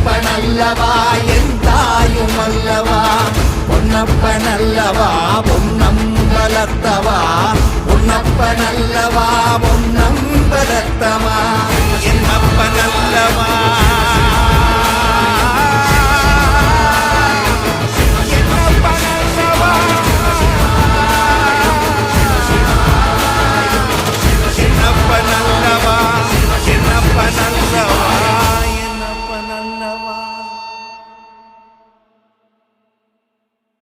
பொன்னப்பனல்லவா என் தாயும் அல்லவா பொன்னப்பனல்லவா பொன்னம்பலத்தவா பொன்னப்பனல்லவா பொன்னம்பலத்தவா என் அப்பனல்லவா